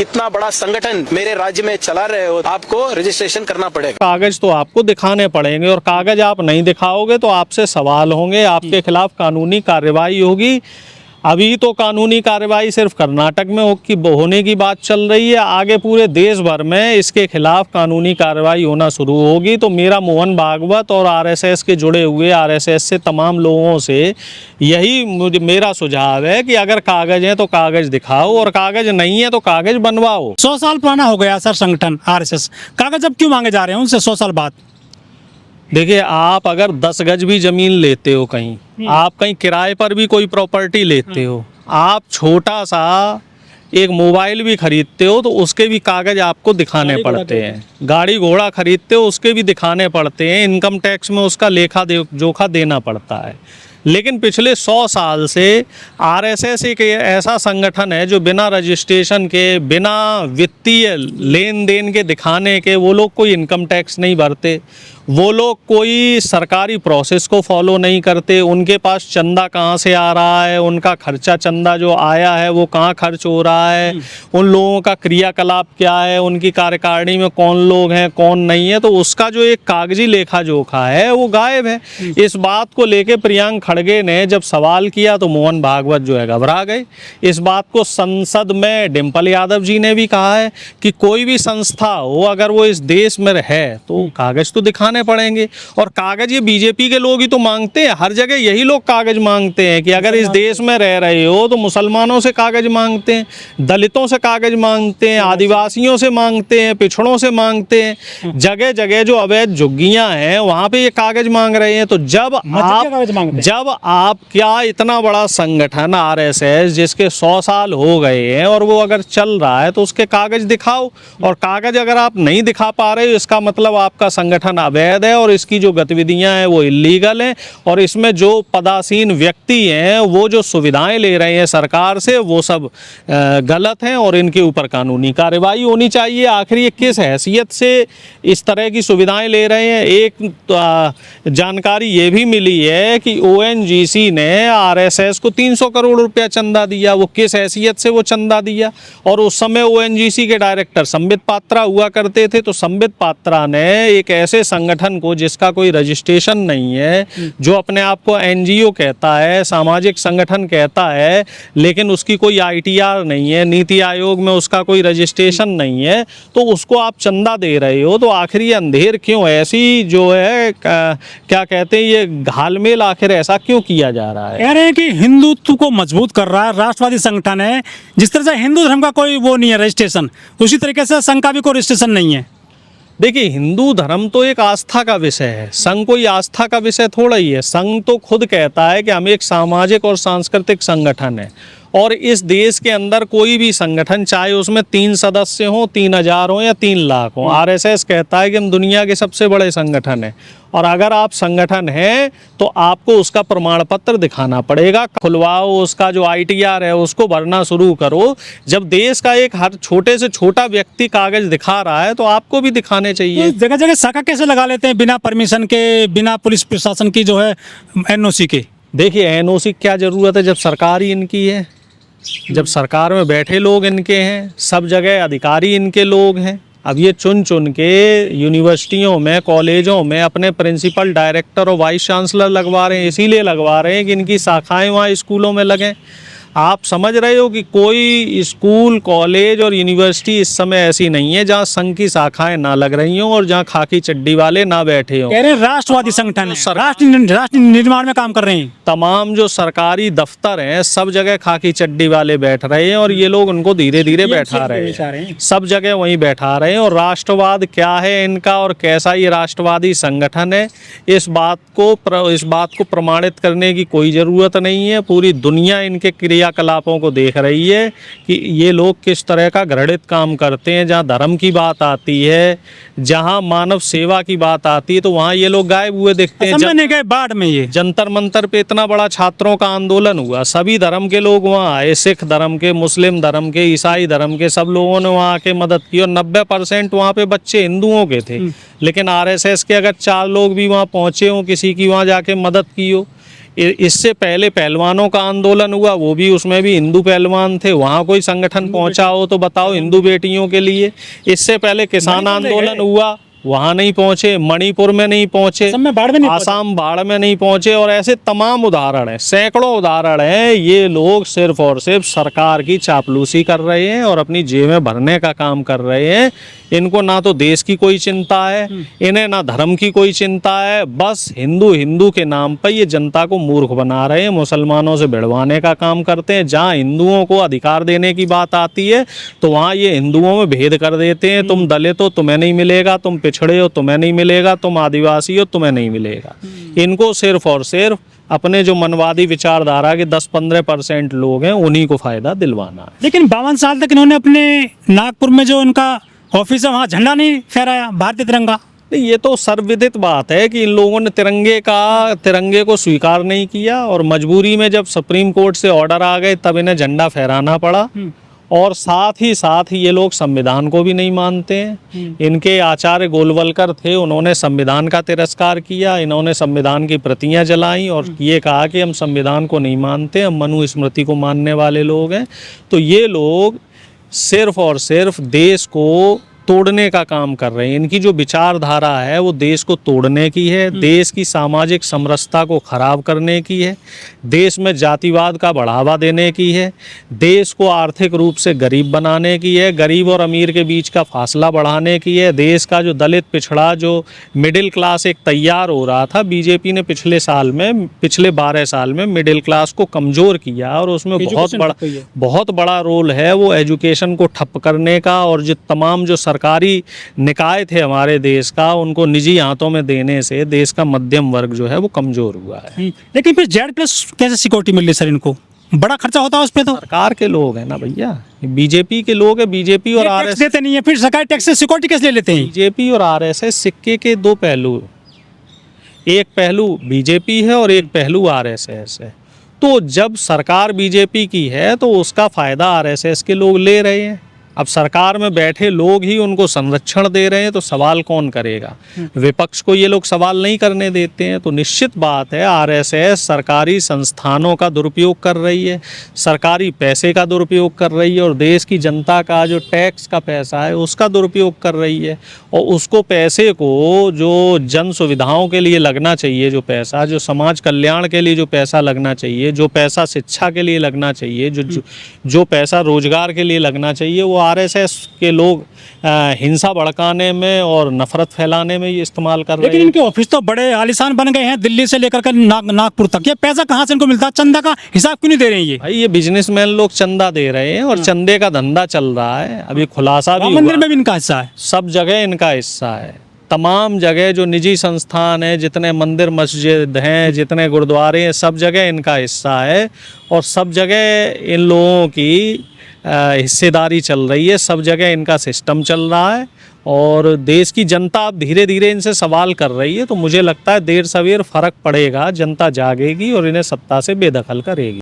इतना बड़ा संगठन मेरे राज्य में चला रहे हो, आपको रजिस्ट्रेशन करना पड़ेगा। कागज तो आपको दिखाने पड़ेंगे और कागज आप नहीं दिखाओगे तो आपसे सवाल होंगे, आपके खिलाफ कानूनी कार्रवाई होगी। अभी तो कानूनी कार्रवाई सिर्फ कर्नाटक में होने की बात चल रही है, आगे पूरे देश भर में इसके खिलाफ कानूनी कार्रवाई होना शुरू होगी। तो मेरा मोहन भागवत और आरएसएस के जुड़े हुए आरएसएस से तमाम लोगों से यही मेरा सुझाव है कि अगर कागज है तो कागज दिखाओ और कागज नहीं है तो कागज बनवाओ। 100 साल पुराना हो गया सर संगठन आरएसएस, कागज अब क्यों मांगे जा रहे हैं उनसे 100 साल बाद? देखिए, आप अगर 10 गज भी जमीन लेते हो कहीं, आप कहीं किराए पर भी कोई प्रॉपर्टी लेते हो, आप छोटा सा एक मोबाइल भी खरीदते हो तो उसके भी कागज आपको दिखाने पड़ते हैं। गाड़ी घोड़ा खरीदते हो उसके भी दिखाने पड़ते हैं, इनकम टैक्स में उसका लेखा जोखा देना पड़ता है। लेकिन पिछले 100 साल से आरएसएस एक ऐसा संगठन है जो बिना रजिस्ट्रेशन के, बिना वित्तीय लेन देन के दिखाने के, वो लोग कोई इनकम टैक्स नहीं भरते, वो लोग कोई सरकारी प्रोसेस को फॉलो नहीं करते। उनके पास चंदा कहाँ से आ रहा है, उनका खर्चा चंदा जो आया है वो कहाँ खर्च हो रहा है, उन लोगों का क्रियाकलाप क्या है, उनकी कार्यकारिणी में कौन लोग हैं कौन नहीं है, तो उसका जो एक कागजी लेखा जोखा है वो गायब है। इस बात को लेके प्रियंक खड़गे ने जब सवाल किया तो मोहन भागवत जो है घबरा गए। इस बात को संसद में डिम्पल यादव जी ने भी कहा है कि कोई भी संस्था हो अगर वो इस देश में है तो कागज तो दिखाने पड़ेंगे। और कागज ये बीजेपी के लोग ही तो मांगते हैं, हर जगह यही लोग कागज मांगते हैं कि अगर इस देश में रह रहे हो तो मुसलमानों से कागज मांगते हैं, दलितों से कागज मांगते हैं, आदिवासियों से मांगते हैं, पिछड़ों से मांगते हैं, जगह जगह जो अवैध झुग्गियां हैं वहां पे ये कागज मांग रहे हैं। तो जब आप क्या इतना बड़ा संगठन आरएसएस जिसके 100 साल हो गए हैं और वो अगर चल रहा है तो उसके कागज दिखाओ। और कागज अगर आप नहीं दिखा पा रहे हो इसका मतलब आपका संगठन अवैध है और इसकी जो गतिविधियां हैं वो इलीगल हैं और इसमें जो पदासीन व्यक्ति हैं वो जो सुविधाएं ले रहे हैं सरकार से वो सब गलत हैं और इनके ऊपर कानूनी कार्रवाई होनी चाहिए। आखिर ये किस हैसियत से इस तरह की सुविधाएं ले रहे हैं? एक जानकारी ये भी मिली है कि ओएनजीसी ने आरएसएस को 300 करोड़ रुपया चंदा दिया। वो किस हैसियत से वो चंदा दिया? और उस समय ओएनजीसी के डायरेक्टर संबित पात्रा हुआ करते थे। तो संबित पात्रा ने एक ऐसे संगठन को जिसका कोई रजिस्ट्रेशन नहीं है, जो अपने आप को एनजीओ कहता है, सामाजिक संगठन कहता है, लेकिन उसकी कोई आईटीआर नहीं है, नीति आयोग में उसका कोई रजिस्ट्रेशन नहीं है, तो उसको आप चंदा दे रहे हो। तो आखिर ये अंधेर क्यों, ऐसी जो है क्या कहते हैं ये घालमेल आखिर ऐसा क्यों किया जा रहा है? कह रहे हैं कि हिंदुत्व को मजबूत कर रहा है, राष्ट्रवादी संगठन है। जिस तरह से हिंदू धर्म का कोई वो नहीं है रजिस्ट्रेशन, उसी तरीके से संघ का भी कोई रजिस्ट्रेशन नहीं है। देखिए, हिंदू धर्म तो एक आस्था का विषय है, संघ कोई आस्था का विषय थोड़ा ही है। संघ तो खुद कहता है कि हम एक सामाजिक और सांस्कृतिक संगठन है और इस देश के अंदर कोई भी संगठन, चाहे उसमें 3 सदस्य हों, 3000 हों या 3 लाख हों, आरएसएस कहता है कि हम दुनिया के सबसे बड़े संगठन हैं। और अगर आप संगठन हैं तो आपको उसका प्रमाण पत्र दिखाना पड़ेगा, खुलवाओ, उसका जो आईटीआर है उसको भरना शुरू करो। जब देश का एक हर छोटे से छोटा व्यक्ति कागज दिखा रहा है तो आपको भी दिखाने चाहिए। जगह जगह शाखा कैसे लगा लेते हैं बिना परमिशन के, बिना पुलिस प्रशासन की जो है एनओसी के? देखिए, एनओसी क्या ज़रूरत है जब सरकार ही इनकी है, जब सरकार में बैठे लोग इनके हैं, सब जगह अधिकारी इनके लोग हैं। अब ये चुन चुन के यूनिवर्सिटियों में, कॉलेजों में अपने प्रिंसिपल, डायरेक्टर और वाइस चांसलर लगवा रहे हैं। इसीलिए लगवा रहे हैं कि इनकी शाखाएं वहाँ स्कूलों में लगें। आप समझ रहे हो कि कोई स्कूल, कॉलेज और यूनिवर्सिटी इस समय ऐसी नहीं है जहाँ संघ की शाखाएं ना लग रही हों और जहाँ खाकी चड्डी वाले ना बैठे हों। कह रहे हैं राष्ट्रवादी संगठन है, राष्ट्र निर्माण में काम कर रहे हैं। तमाम जो सरकारी दफ्तर हैं सब जगह खाकी चड्डी वाले बैठ रहे हैं और ये लोग उनको धीरे धीरे बैठा रहे हैं, सब जगह वहीं बैठा रहे हैं। और राष्ट्रवाद क्या है इनका और कैसा ये राष्ट्रवादी संगठन है, इस बात को प्रमाणित करने की कोई ज़रूरत नहीं है। पूरी दुनिया इनके क्रियाकलापों को देख रही है कि ये लोग किस तरह का घृणित काम करते हैं। जहाँ धर्म की बात आती है, जहाँ मानव सेवा की बात आती है, तो वहाँ ये लोग गायब हुए दिखते हैं। बाढ़ में ये जंतर मंतर पे इतना बड़ा छात्रों का आंदोलन हुआ, सभी धर्म के लोग वहाँ आए, सिख धर्म के, मुस्लिम धर्म के, ईसाई धर्म के, सब लोगों ने वहाँ आके मदद की और 90% वहाँ पे बच्चे हिंदुओं के थे। लेकिन आरएसएस के अगर 4 लोग भी वहाँ पहुँचे हों, किसी की वहाँ जाके मदद की हो, इससे पहले पहलवानों का आंदोलन हुआ, वो भी उसमें भी हिंदू पहलवान थे, वहाँ कोई संगठन पहुंचा हो तो बताओ, हिंदू बेटियों के लिए। इससे पहले किसान आंदोलन हुआ, वहाँ नहीं पहुंचे, मणिपुर में नहीं पहुंचे, असम में बाढ़ में नहीं आसाम बाढ़ में नहीं पहुंचे, और ऐसे तमाम उदाहरण हैं, सैकड़ों उदाहरण हैं। ये लोग सिर्फ और सिर्फ सरकार की चापलूसी कर रहे हैं और अपनी जेबें भरने का काम कर रहे हैं। इनको ना तो देश की कोई चिंता है, इन्हें ना धर्म की कोई चिंता है, बस हिंदू हिंदू के नाम पर ये जनता को मूर्ख बना रहे हैं, मुसलमानों से भिड़वाने का काम करते हैं। जहाँ हिंदुओं को अधिकार देने की बात आती है तो वहाँ ये हिंदुओं में भेद कर देते हैं। तुम दलित हो तुम्हें नहीं मिलेगा, तुम पिछड़े हो तुम्हें नहीं मिलेगा, तुम आदिवासी हो तुम्हें नहीं मिलेगा। इनको सिर्फ और सिर्फ अपने जो मनवादी विचारधारा के 10-15% लोग हैं उन्हीं को फायदा दिलवाना है। लेकिन 52 साल तक इन्होंने अपने नागपुर में जो उनका ऑफिस है वहाँ झंडा नहीं फहराया, भारतीय तिरंगा। नहीं, ये तो सर्वविदित बात है कि इन लोगों ने तिरंगे को स्वीकार नहीं किया, और मजबूरी में जब सुप्रीम कोर्ट से ऑर्डर आ गए तब इन्हें झंडा फहराना पड़ा। और साथ ही ये लोग संविधान को भी नहीं मानते हैं। इनके आचार्य गोलवलकर थे, उन्होंने संविधान का तिरस्कार किया, इन्होंने संविधान की प्रतियां जलाई और ये कहा कि हम संविधान को नहीं मानते, हम मनुस्मृति को मानने वाले लोग हैं। तो ये लोग सिर्फ और सिर्फ देश को तोड़ने का काम कर रहे हैं। इनकी जो विचारधारा है वो देश को तोड़ने की है, देश की सामाजिक समरसता को खराब करने की है, देश में जातिवाद का बढ़ावा देने की है, देश को आर्थिक रूप से गरीब बनाने की है, गरीब और अमीर के बीच का फासला बढ़ाने की है। देश का जो दलित पिछड़ा जो मिडिल क्लास एक तैयार हो रहा था, बीजेपी ने पिछले 12 साल में मिडिल क्लास को कमज़ोर किया, और उसमें बहुत बड़ा रोल है वो एजुकेशन को ठप करने का। और जो तमाम जो सरकारी निकाय थे हमारे देश का, उनको निजी हाथों में देने से देश का मध्यम वर्ग जो है वो कमजोर हुआ है। लेकिन फिर Z+ कैसे सिक्योरिटी मिल रही सर इनको? बड़ा खर्चा होता है उस पे तो। सरकार के लोग हैं ना भैया, बीजेपी के लोग हैं, बीजेपी और RSS देते नहीं है, फिर सरकारी टैक्स से सिक्योरिटी कैसे ले लेते हैं? बीजेपी और RSS सिक्के के दो पहलू, एक पहलू बीजेपी है और एक पहलू RSS है। तो जब सरकार बीजेपी की है तो उसका फायदा RSS के लोग ले रहे हैं। अब सरकार में बैठे लोग ही उनको संरक्षण दे रहे हैं तो सवाल कौन करेगा? विपक्ष को ये लोग सवाल नहीं करने देते हैं। तो निश्चित बात है RSS सरकारी संस्थानों का दुरुपयोग कर रही है, सरकारी पैसे का दुरुपयोग कर रही है, और देश की जनता का जो टैक्स का पैसा है उसका दुरुपयोग कर रही है। और उसको पैसे को जो जन सुविधाओं के लिए लगना चाहिए, जो पैसा जो समाज कल्याण के लिए जो पैसा लगना चाहिए, जो पैसा शिक्षा के लिए लगना चाहिए, जो पैसा रोजगार के लिए लगना चाहिए, वो RSS के लोग हिंसा भड़काने में और नफरत फैलाने में ये इस्तेमाल कर रहे हैं। लेकिन इनके ऑफिस तो बड़े आलीशान बन गए हैं, दिल्ली से लेकर कर नागपुर तक। ये पैसा कहाँ से इनको मिलता है? चंदा का हिसाब क्यों नहीं दे रहे हैं ये? भाई ये बिजनेसमैन लोग चंदा दे रहे हैं और चंदे का धंधा चल रहा है। अभी खुलासा भी मंदिर में भी इनका हिस्सा है, सब जगह इनका हिस्सा है। तमाम जगह जो निजी संस्थान है, जितने मंदिर मस्जिद हैं, जितने गुरुद्वारे हैं, सब जगह इनका हिस्सा है। और सब जगह इन लोगों की हिस्सेदारी चल रही है, सब जगह इनका सिस्टम चल रहा है। और देश की जनता अब धीरे धीरे इनसे सवाल कर रही है। तो मुझे लगता है देर सवेर फर्क पड़ेगा, जनता जागेगी और इन्हें सत्ता से बेदखल करेगी।